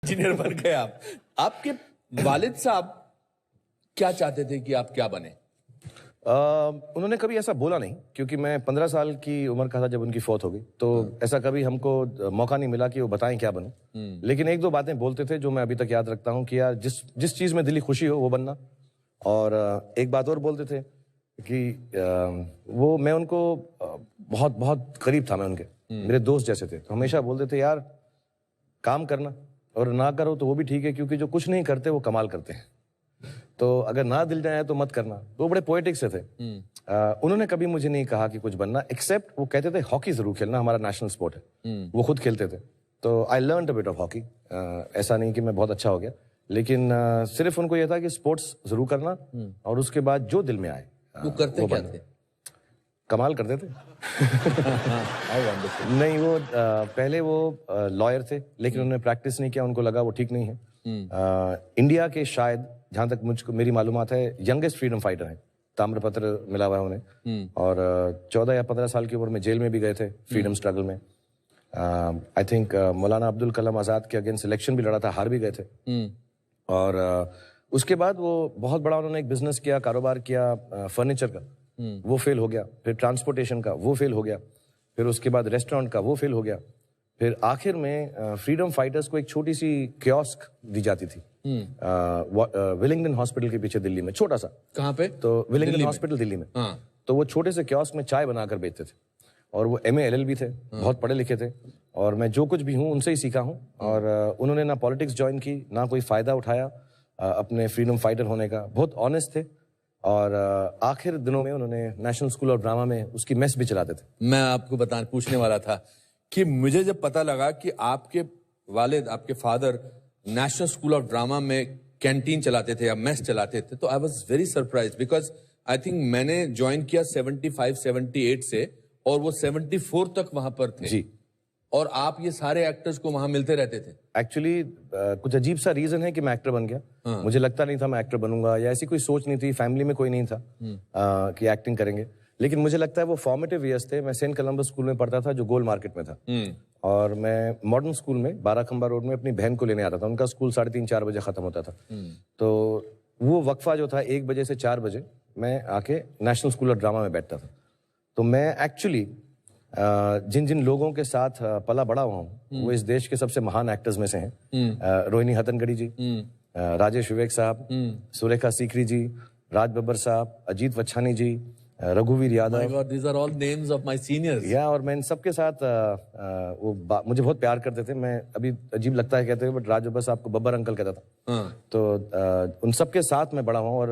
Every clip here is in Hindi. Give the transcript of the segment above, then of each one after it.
इंजीनियर बन गए आप। आपके वालिद साहब क्या चाहते थे कि आप क्या बने? उन्होंने कभी ऐसा बोला नहीं, क्योंकि मैं 15 साल की उम्र का था जब उनकी फौत हो गई, तो ऐसा कभी हमको मौका नहीं मिला कि वो बताएं क्या बनूं। लेकिन एक दो बातें बोलते थे जो मैं अभी तक याद रखता हूं कि यार जिस चीज में दिली खुशी हो वो बनना। और एक बात और बोलते थे कि वो मैं उनको बहुत बहुत करीब था, मैं उनके मेरे दोस्त जैसे थे, तो हमेशा बोलते थे यार काम करना और ना करो तो वो भी ठीक है, क्योंकि जो कुछ नहीं करते वो कमाल करते हैं, तो अगर ना दिल जाए तो मत करना। तो वो बड़े पोएटिक से थे। उन्होंने कभी मुझे नहीं कहा कि कुछ बनना, एक्सेप्ट वो कहते थे हॉकी जरूर खेलना, हमारा नेशनल स्पोर्ट है। वो खुद खेलते थे, तो I learn a bit of hockey. ऐसा नहीं कि मैं बहुत अच्छा हो गया, लेकिन सिर्फ उनको यह था कि स्पोर्ट्स जरूर करना और उसके बाद जो दिल में आए वो करते क्या थे? कमाल करते थे। नहीं, वो पहले वो लॉयर थे, लेकिन उन्होंने प्रैक्टिस नहीं किया, उनको लगा वो ठीक नहीं है। इंडिया के शायद, जहां तक मुझको मेरी मालूमात है, यंगेस्ट फ्रीडम फाइटर हैं, ताम्रपत्र मिला हुआ है उन्हें। और 14 या 15 साल की उम्र में जेल में भी गए थे फ्रीडम स्ट्रगल में। आई थिंक मौलाना अब्दुल कलाम आजाद के अगेंस्ट इलेक्शन भी लड़ा था, हार भी गए थे। और उसके बाद वो बहुत बड़ा उन्होंने एक बिजनेस किया, कारोबार किया फर्नीचर का, वो फेल हो गया। फिर ट्रांसपोर्टेशन का, वो फेल हो गया। फिर उसके बाद रेस्टोरेंट का, वो फेल हो गया। फिर आखिर में फ्रीडम फाइटर्स को एक छोटी सी कियोस्क दी जाती थी विलिंगडन हॉस्पिटल के पीछे दिल्ली में, छोटा सा। कहाँ पे? तो विलिंगडन हॉस्पिटल दिल्ली में। तो वो छोटे से कियोस्क में चाय बनाकर बेचते थे, और वो MA LLB थे, बहुत पढ़े लिखे थे, और मैं जो कुछ भी हूँ उनसे ही सीखा हूँ। और उन्होंने ना पॉलिटिक्स ज्वाइन की, ना कोई फायदा उठाया अपने फ्रीडम फाइटर होने का, बहुत ऑनेस्ट थे। और आखिर दिनों में उन्होंने नेशनल स्कूल ऑफ ड्रामा में उसकी मेस भी चलाते थे। मैं आपको पूछने वाला था कि मुझे जब पता लगा कि आपके वालिद, आपके father national school of drama में कैंटीन चलाते थे या मेस चलाते थे, तो I was very surprise, because I think मैंने ज्वाइन किया 75-78 से, और वो 74 तक वहां पर थे जी। और आप ये सारे एक्टर्स को वहां मिलते रहते थे। एक्चुअली कुछ अजीब सा रीजन है कि मैं एक्टर बन गया। मुझे लगता नहीं था मैं एक्टर बनूंगा, या ऐसी कोई सोच नहीं थी, फैमिली में कोई नहीं था कि एक्टिंग करेंगे। लेकिन मुझे लगता है वो फॉर्मेटिव ईयर्स थे। मैं सेंट कोलंबस स्कूल में पढ़ता था, जो गोल मार्केट में था, और मैं मॉडर्न स्कूल में बाराखंबा रोड में अपनी बहन को लेने आता था। उनका स्कूल 3:30-4 बजे खत्म होता था। तो वो वक्फा जो था 1 बजे से 4 बजे, मैं आके नेशनल स्कूल ऑफ ड्रामा में बैठता था। तो मैं एक्चुअली जिन जिन लोगों के साथ पला बड़ा हुआ हूँ, वो इस देश के सबसे महान एक्टर्स में से हैं। रोहिणी हट्टंगडी जी, राजेश विवेक साहब, सुरेखा सीकरी जी, राज बब्बर साहब, अजीत वच्छानी जी, रघुवीर Yadav. My God, these are all names of my seniors. या और मैं इन सबके साथ मुझे बहुत प्यार करते थे। मैं अभी अजीब लगता है कहते हुए, बट राज बब्बर साहब को बब्बर अंकल कहता था। तो उन सबके साथ मैं बड़ा हुआ। और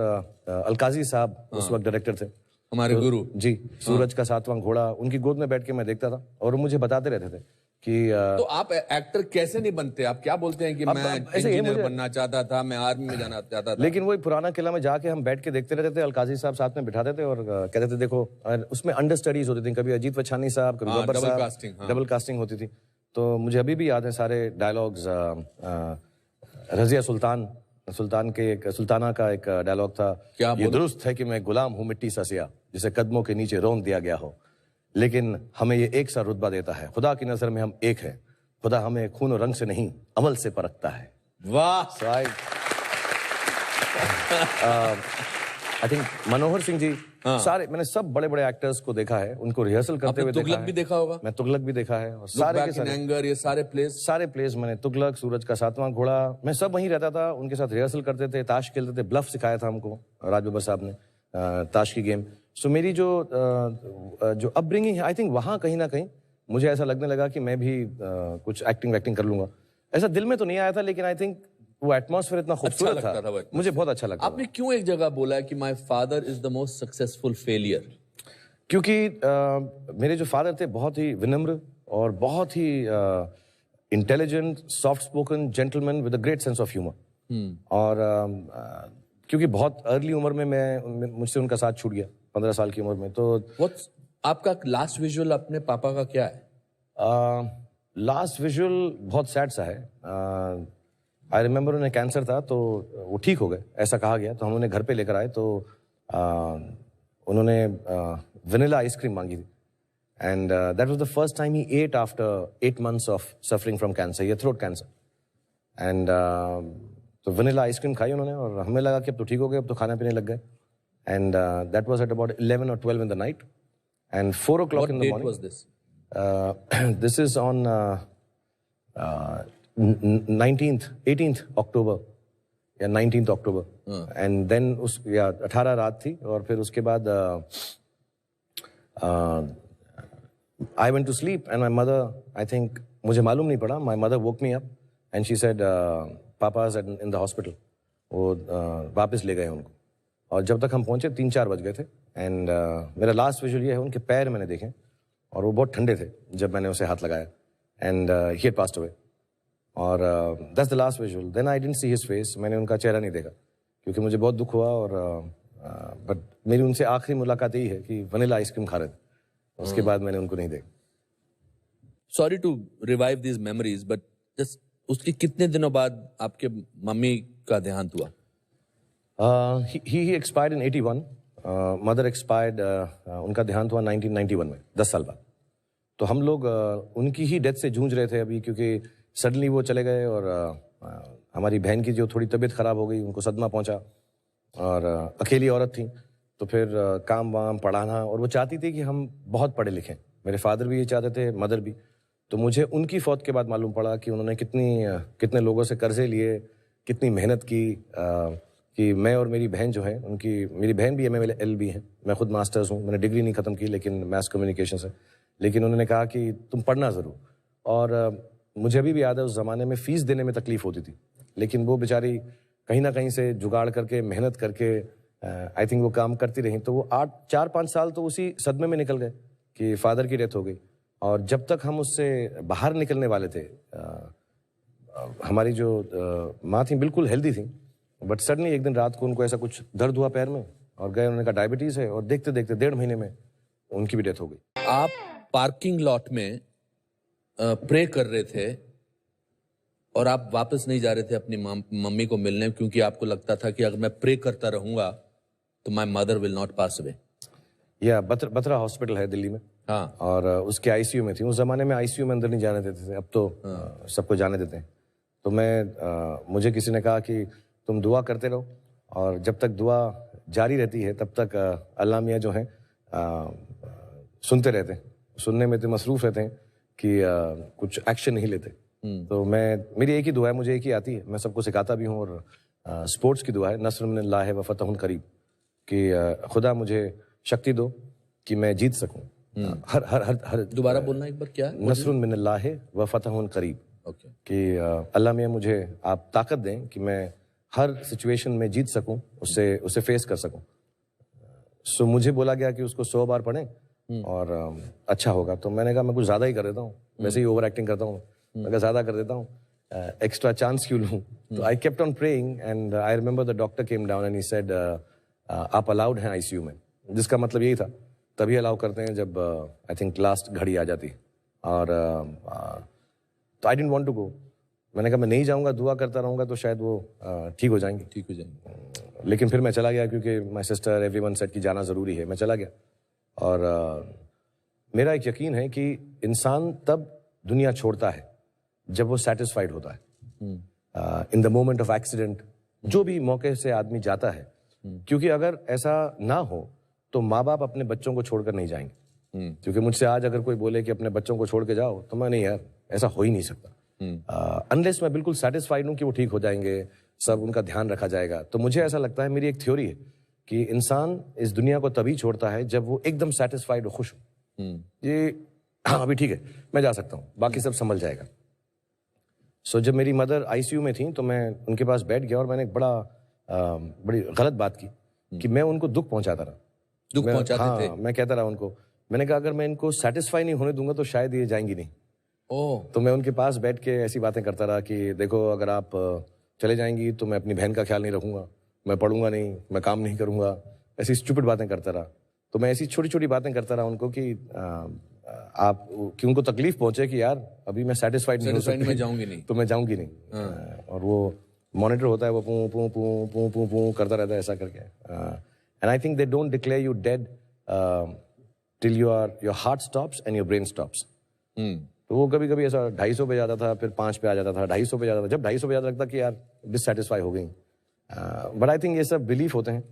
अलकाजी साहब उस वक्त डायरेक्टर थे, हमारे गुरु जी। सूरज का 7वां घोड़ा, उनकी गोद में बैठ के मैं देखता था, और मुझे बताते रहते थे कि तो आप एक्टर कैसे नहीं बनते? आप क्या बोलते हैं कि मैं इंजीनियर बनना चाहता था, मैं आर्मी में जाना चाहता था? लेकिन वही पुराना किला में जाके हम बैठ के देखते रहते थे। अलकाजी साहब साथ में बिठाते थे और कहते थे देखो, उसमें अंडर स्टडीज होती थी, कभी अजीत वच्छानी साहब, कभी बब्बर साहब, डबल कास्टिंग होती थी। तो मुझे अभी भी याद है सारे डायलॉग्स। रजिया सुल्ताना का एक डायलॉग था, ये दुरुस्त है कि मैं गुलाम हूँ मिट्टी सा सिया, जिसे कदमों के नीचे रौंद दिया गया हो, लेकिन हमें ये एक सा रुतबा देता है। खुदा की नजर में हम एक हैं, खुदा हमें खून और रंग से नहीं अमल से परखता है। वाह। आई थिंक मनोहर सिंह जी, सारे मैंने सब बड़े बड़े एक्टर्स को देखा है, उनको रिहर्सल करते हुए तुगलक भी देखा होगा। मैं तुगलक भी देखा है, और सारे के सारे ये सारे प्लेस मैंने, तुगलक, सूरज का 7वां घोड़ा, मैं सब वहीं रहता था, उनके साथ रिहर्सल करते थे, ताश खेलते थे। ब्लफ सिखाया था हमको राज बब्बर साहब ने, ताश की गेम। सो मेरी जो अपब्रिंगिंग है, आई थिंक वहां कहीं ना कहीं मुझे ऐसा लगने लगा कि मैं भी कुछ एक्टिंग कर लूंगा। ऐसा दिल में तो नहीं आया था, लेकिन आई थिंक वो एटमॉस्फेयर इतना खूबसूरत था, मुझे बहुत अच्छा लगता। आपने क्यों एक जगह बोला कि my father is the most successful failure? क्योंकि मेरे जो फादर थे बहुत ही विनम्र और बहुत ही intelligent, soft spoken gentleman with a great sense of humour. और क्योंकि बहुत अर्ली उम्र में मुझसे उनका साथ छूट गया, 15 साल की उम्र में। तो आपका लास्ट विजुअल अपने पापा का क्या है? लास्ट विजुअल बहुत सैड सा है। आई रिमेम्बर उन्हें कैंसर था, तो वो ठीक हो गए ऐसा कहा गया। तो हम उन्हें घर पे लेकर आए, तो उन्होंने वनीला आइसक्रीम मांगी थी, and that was the first time ही ate after 8 months of suffering from cancer, ये थ्रोट कैंसर। एंड तो वनीला आइसक्रीम खाई उन्होंने और हमें लगा कि अब तो ठीक हो गए, अब तो खाना पीने लग गए. And that was at about 11 or 12 in the night. And 4 o'clock What in the date morning. was this? This is on 19th, 18th October. या 19th October. And then 18 रात थी और फिर उसके बाद I went to sleep and my mother, I think, मुझे मालूम नहीं पड़ा, my mother woke me up and she said, Papa's in the hospital. वो वापस ले गए उनको. और जब तक हम पहुंचे 3-4 बज गए थे. एंड मेरा लास्ट विजुअल ये है, उनके पैर मैंने देखे और वो बहुत ठंडे थे जब मैंने उसे हाथ लगाया. And he had passed away. और that's the last visual. Then I didn't see his face. मैंने उनका चेहरा नहीं देखा क्योंकि मुझे बहुत दुख हुआ. और बट मेरी उनसे आखिरी मुलाकात यही है कि वनीला आइसक्रीम खा रहे थे. उसके बाद मैंने उनको नहीं देखा. Sorry to revive these memories, but just उसके कितने दिनों बाद आपके मम्मी का देहांत हुआ? He expired in 81. Mother expired, उनका देहांत हुआ 1991 में, 10 साल बाद. तो हम लोग उनकी ही डेथ से जूझ रहे थे अभी, क्योंकि सडनली वो चले गए और हमारी बहन की जो थोड़ी तबीयत खराब हो गई, उनको सदमा पहुंचा और अकेली औरत थी. तो फिर काम वाम पढ़ाना, और वो चाहती थी कि हम बहुत पढ़े लिखें. मेरे फादर भी ये चाहते थे, मदर भी. तो मुझे उनकी फौत के बाद मालूम पड़ा कि उन्होंने कितने लोगों से कर्जे लिए, कितनी मेहनत की, कि मैं और मेरी बहन जो है, मेरी बहन भी MLLB है, मैं खुद मास्टर्स हूँ. मैंने डिग्री नहीं ख़त्म की लेकिन मैस कम्युनिकेशन से. लेकिन उन्होंने कहा कि तुम पढ़ना ज़रूर. और मुझे अभी भी याद है, उस ज़माने में फ़ीस देने में तकलीफ़ होती थी, लेकिन वो बेचारी कहीं ना कहीं से जुगाड़ करके, मेहनत करके, आई थिंक वो काम करती रही. तो वो 4-5 साल तो उसी सदमे में निकल गए कि फ़ादर की डेथ हो गई. और जब तक हम उससे बाहर निकलने वाले थे, हमारी जो माँ थी बिल्कुल हेल्दी थी, बट सडनली एक दिन रात को उनको ऐसा कुछ दर्द हुआ पैर में और गए. उन्होंने कहा डायबिटीज़ है, और देखते देखते 1.5 महीने में उनकी भी डेथ हो गई. आप पार्किंग लॉट में प्रे कर रहे थे और आप वापस नहीं जा रहे थे अपनी मम्मी को मिलने, क्योंकि आपको लगता था कि अगर मैं प्रे करता रहूंगा तो my mother will not pass away. या बत्रा हॉस्पिटल है दिल्ली में. हाँ. और उसके ICU में थी. उस जमाने में ICU में अंदर नहीं जाने देते थे, अब तो सबको जाने देते हैं. तो मुझे किसी ने कहा कि तुम दुआ करते रहो, और जब तक दुआ जारी रहती है तब तक अल्लाह मियाँ जो हैं सुनते रहते हैं. सुनने में तो मसरूफ़ रहते हैं कि कुछ एक्शन नहीं लेते. तो मेरी एक ही दुआ है, मुझे एक ही आती है, मैं सबको सिखाता भी हूँ. और स्पोर्ट्स की दुआ है, नस्र मिनल्लाह व फतहुन करीब, कि खुदा मुझे शक्ति दो कि मैं जीत सकूं. हर दोबारा बोलना एक बार, क्या? नस्र मिनल्लाह व फतहुन करीब. ओके. कि अल्लाह मियाँ मुझे आप ताकत दें कि मैं हर सिचुएशन में जीत सकूं, उसे फेस कर सकूं. सो मुझे बोला गया कि उसको 100 बार पढ़ें और अच्छा होगा. तो मैंने कहा मैं कुछ ज़्यादा ही कर देता हूँ, वैसे ही ओवर एक्टिंग करता हूँ, मैं ज़्यादा कर देता हूँ, एक्स्ट्रा चांस क्यों लूँ. तो I kept on praying and I remember the doctor came down and he said आप अलाउड हैं ICU में. जिसका मतलब यही था, तभी अलाउ करते हैं जब आई थिंक लास्ट घड़ी आ जाती है. और तो I didn't want to go. मैंने कहा मैं नहीं जाऊंगा, दुआ करता रहूंगा तो शायद वो ठीक हो जाएंगे. लेकिन फिर मैं चला गया, क्योंकि माय सिस्टर एवरीवन सेड कि जाना ज़रूरी है. मैं चला गया. और मेरा एक यकीन है कि इंसान तब दुनिया छोड़ता है जब वो सेटिस्फाइड होता है. In the moment of accident, जो भी मौके से आदमी जाता है, क्योंकि अगर ऐसा ना हो तो माँ बाप अपने बच्चों को छोड़कर नहीं जाएंगे. क्योंकि मुझसे आज अगर कोई बोले कि अपने बच्चों को छोड़ के जाओ, तो मैं नहीं यार, ऐसा हो ही नहीं सकता. अनलेस मैं बिल्कुल सेटिस्फाइड हूँ कि वो ठीक हो जाएंगे, सब उनका ध्यान रखा जाएगा. तो मुझे ऐसा लगता है, मेरी एक थ्योरी है कि इंसान इस दुनिया को तभी छोड़ता है जब वो एकदम सेटिस्फाइड हो, खुश हो. ये हाँ अभी ठीक है, मैं जा सकता हूँ, बाकी सब संभल जाएगा. सो जब मेरी मदर ICU में थी तो मैं उनके पास बैठ गया और मैंने एक बड़ी गलत बात की कि मैं उनको दुख पहुंचाता रहा. दुख पहुंचाते थे? मैं कहता रहा उनको. मैंने कहा अगर मैं इनको सेटिस्फाई नहीं होने दूंगा तो शायद ये जाएंगी नहीं. तो मैं उनके पास बैठ के ऐसी बातें करता रहा कि देखो, अगर आप चले जाएंगी तो मैं अपनी बहन का ख्याल नहीं रखूंगा, मैं पढ़ूंगा नहीं, मैं काम नहीं करूंगा. ऐसी स्टूपिड बातें करता रहा. तो मैं ऐसी छोटी छोटी बातें करता रहा उनको कि उनको तकलीफ पहुंचे कि यार अभी मैं सेटिस्फाइड नहीं हो सकती, मैं जाऊंगी नहीं, तो मैं जाऊंगी नहीं. और वो मॉनिटर होता है, वो पू पू पू पू पू पू करता रहता है ऐसा करके. And I think they don't declare you dead till your heart stops and your brain stops. तो वो कभी कभी ऐसा 250 पे जाता था, फिर 5 पे आ जाता था, 250 पे जाता था। जब 250 पे जाता लगता कि यार डिससेटिस्फाई हो गई। बट आई थिंक ये सब बिलीफ होते हैं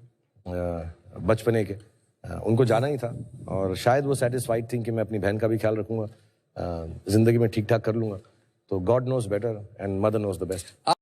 बचपने के। उनको जाना ही था और शायद वो सेटिस्फाइड थी कि मैं अपनी बहन का भी ख्याल रखूंगा, जिंदगी में ठीक ठाक कर लूंगा। तो God knows better and mother knows the best.